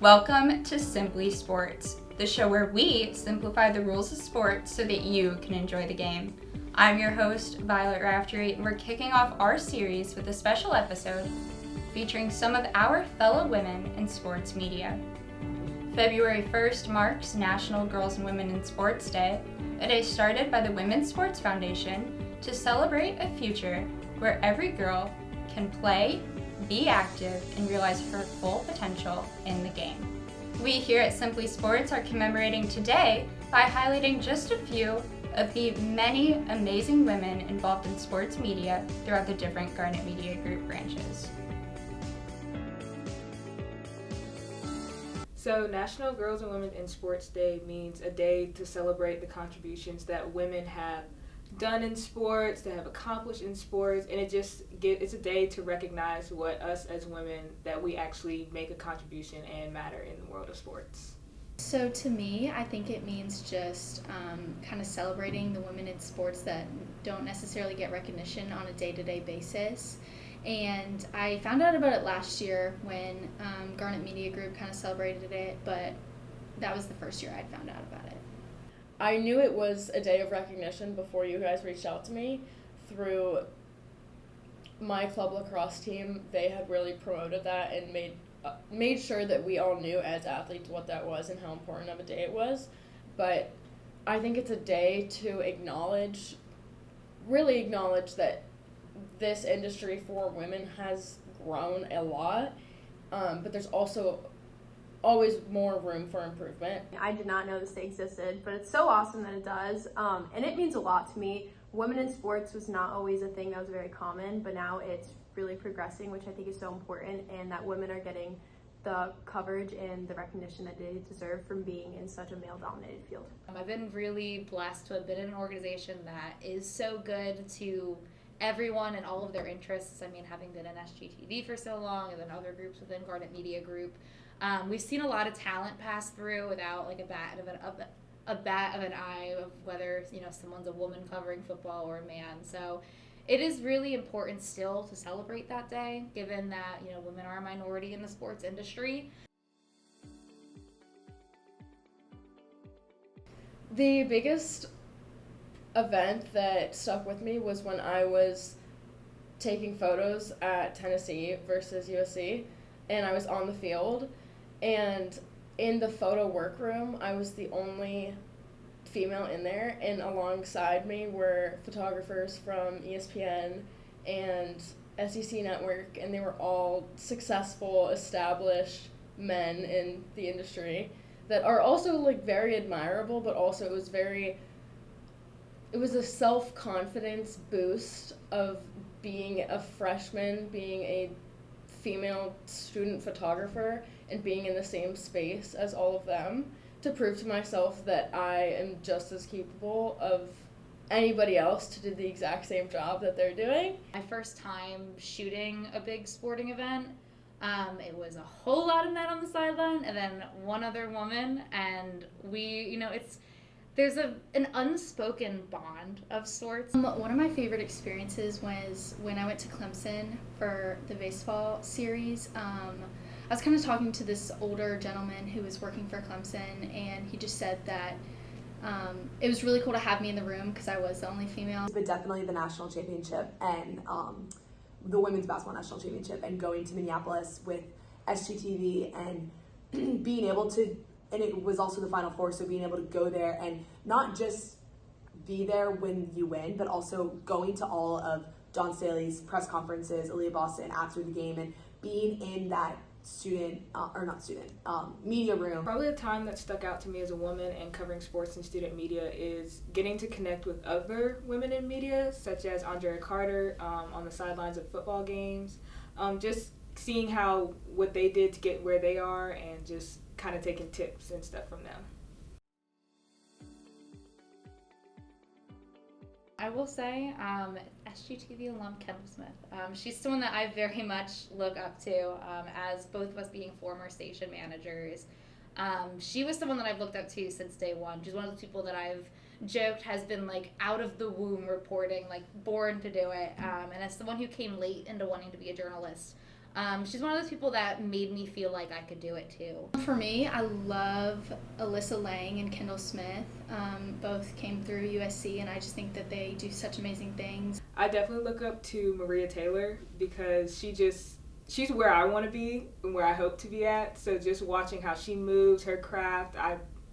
Welcome to Simply Sports, the show where we simplify the rules of sports so that you can enjoy the game. I'm your host, Violet Raftery, and we're kicking off our series with a special episode featuring some of our fellow women in sports media. February 1st marks National Girls and Women in Sports Day, a day started by the Women's Sports Foundation to celebrate a future where every girl can play, be active, and realize her full potential in the game. We here at Simply Sports are commemorating today by highlighting just a few of the many amazing women involved in sports media throughout the different Garnet Media Group branches. So National Girls and Women in Sports Day means a day to celebrate the contributions that women have done in sports, that have accomplished in sports, and it's a day to recognize what us as women, that we actually make a contribution and matter in the world of sports. So to me, I think it means just kind of celebrating the women in sports that don't necessarily get recognition on a day-to-day basis. And I found out about it last year when Garnet Media Group kind of celebrated it, but that was the first year I'd found out about it. I knew it was a day of recognition before you guys reached out to me through my club lacrosse team. They had really promoted that and made sure that we all knew as athletes what that was and how important of a day it was. But I think it's a day to really acknowledge that this industry for women has grown a lot, but there's also always more room for improvement. I did not know this day existed, but it's so awesome that it does, and it means a lot to me. Women in sports was not always a thing that was very common, but now it's really progressing, which I think is so important, and that women are getting the coverage and the recognition that they deserve from being in such a male-dominated field. I've been really blessed to have been in an organization that is so good to everyone and all of their interests. I mean, having been in SGTV for so long and then other groups within Garnet Media Group, we've seen a lot of talent pass through without like a bat of an eye of whether someone's a woman covering football or a man. So it is really important still to celebrate that day, given that women are a minority in the sports industry. The biggest event that stuck with me was when I was taking photos at Tennessee versus USC, and I was on the field, and in the photo workroom I was the only female in there, and alongside me were photographers from ESPN and SEC Network, and they were all successful, established men in the industry that are also very admirable, but also it was a self-confidence boost of being a freshman, being a female student photographer, and being in the same space as all of them, to prove to myself that I am just as capable of anybody else to do the exact same job that they're doing. My first time shooting a big sporting event, it was a whole lot of men on the sideline and then one other woman, and we, there's an unspoken bond of sorts. One of my favorite experiences was when I went to Clemson for the baseball series. I was kind of talking to this older gentleman who was working for Clemson, and he just said that it was really cool to have me in the room because I was the only female. But definitely the national championship and the women's basketball national championship, and going to Minneapolis with SGTV and being able to, and it was also the Final Four, so being able to go there and not just be there when you win, but also going to all of John Staley's press conferences, Aaliyah Boston after the game, and being in that media room. Probably the time that stuck out to me as a woman and covering sports and student media is getting to connect with other women in media, such as Andrea Carter on the sidelines of football games, just seeing what they did to get where they are, and just kind of taking tips and stuff from them. I will say, SGTV alum Kendall Smith. She's someone that I very much look up to, as both of us being former station managers. She was someone that I've looked up to since day one. She's one of those people that I've joked has been out of the womb reporting, born to do it. And as someone who came late into wanting to be a journalist, She's one of those people that made me feel like I could do it too. For me, I love Alyssa Lang and Kendall Smith. Both came through USC, and I just think that they do such amazing things. I definitely look up to Maria Taylor because she's where I want to be and where I hope to be at. So just watching how she moves, her craft,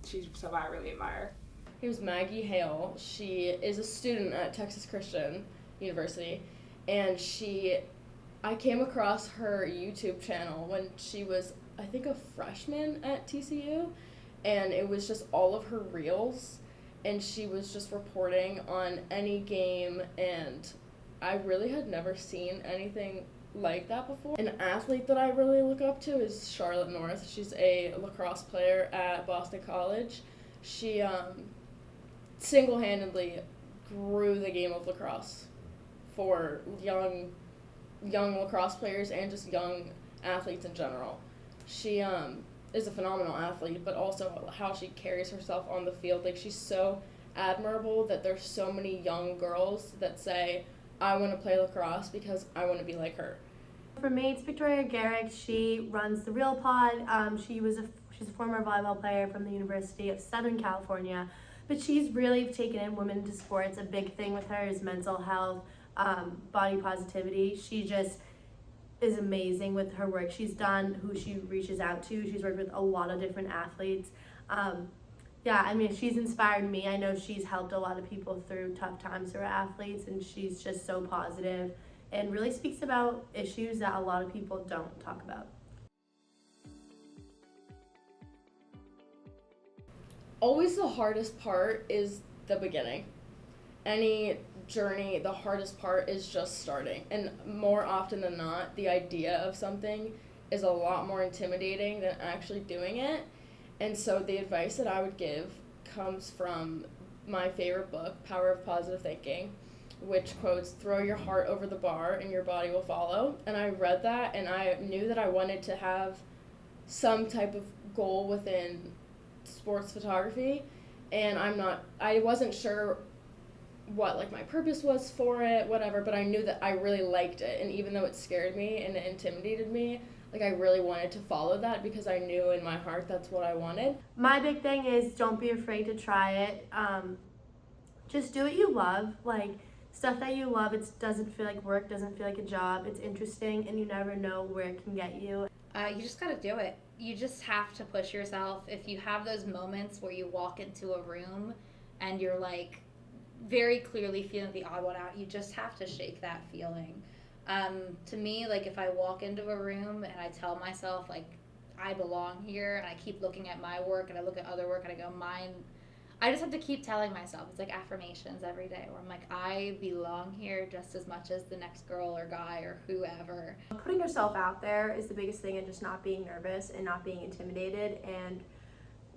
she's somebody I really admire. Here's Maggie Hale. She is a student at Texas Christian University, and I came across her YouTube channel when she was, I think, a freshman at TCU, and it was just all of her reels, and she was just reporting on any game, and I really had never seen anything like that before. An athlete that I really look up to is Charlotte North. She's a lacrosse player at Boston College. She single-handedly grew the game of lacrosse for young lacrosse players and just young athletes in general. She is a phenomenal athlete, but also how she carries herself on the field. Like, she's so admirable that there's so many young girls that say, I want to play lacrosse because I want to be like her. For me, it's Victoria Garrick. She runs the Real Pod. She's a former volleyball player from the University of Southern California, but she's really taken in women into sports. A big thing with her is mental health, body positivity. She just is amazing with her work she's done, who she reaches out to. She's worked with a lot of different athletes. She's inspired me. I know she's helped a lot of people through tough times who are athletes, and she's just so positive and really speaks about issues that a lot of people don't talk about. Always the hardest part is the beginning. Any journey, the hardest part is just starting. And more often than not, the idea of something is a lot more intimidating than actually doing it. And so the advice that I would give comes from my favorite book, Power of Positive Thinking, which quotes, "Throw your heart over the bar and your body will follow." And I read that and I knew that I wanted to have some type of goal within sports photography, and I wasn't sure what my purpose was for it, whatever, but I knew that I really liked it, and even though it scared me and it intimidated me, I really wanted to follow that because I knew in my heart that's what I wanted. My big thing is don't be afraid to try it. Just do what you love, stuff that you love. It doesn't feel like work, doesn't feel like a job. It's interesting, and you never know where it can get you. You just gotta do it. You just have to push yourself. If you have those moments where you walk into a room and you're very clearly feeling the odd one out, you just have to shake that feeling. To me, if I walk into a room and I tell myself I belong here, and I keep looking at my work and I look at other work and I go, mine, I just have to keep telling myself, it's affirmations every day where I'm I belong here just as much as the next girl or guy or whoever. Putting yourself out there is the biggest thing, and just not being nervous and not being intimidated, and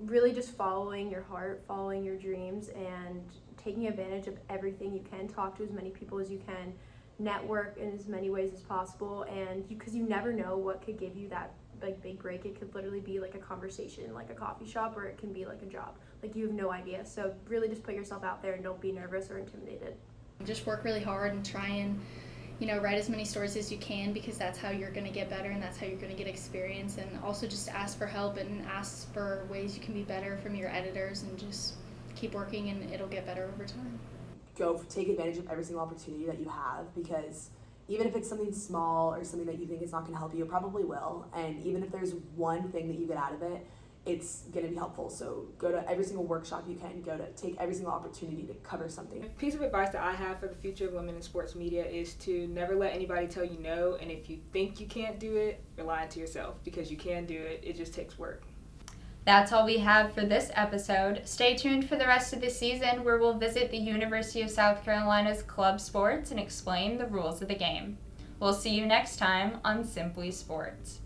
really just following your heart, following your dreams, and taking advantage of everything you can. Talk to as many people as you can, network in as many ways as possible, and because you never know what could give you that big break. It could literally be a conversation, a coffee shop, or it can be a job. You have no idea. So really just put yourself out there and don't be nervous or intimidated. Just work really hard and try and write as many stories as you can, because that's how you're going to get better and that's how you're going to get experience. And also just ask for help and ask for ways you can be better from your editors, and just keep working and it'll get better over time. Take advantage of every single opportunity that you have, because even if it's something small or something that you think is not going to help you, it probably will. And even if there's one thing that you get out of it, it's going to be helpful. So go to every single workshop you can, take every single opportunity to cover something. A piece of advice that I have for the future of women in sports media is to never let anybody tell you no, and if you think you can't do it, you're lying to yourself, because you can do it. It just takes work. That's all we have for this episode. Stay tuned for the rest of the season, where we'll visit the University of South Carolina's club sports and explain the rules of the game. We'll see you next time on Simply Sports.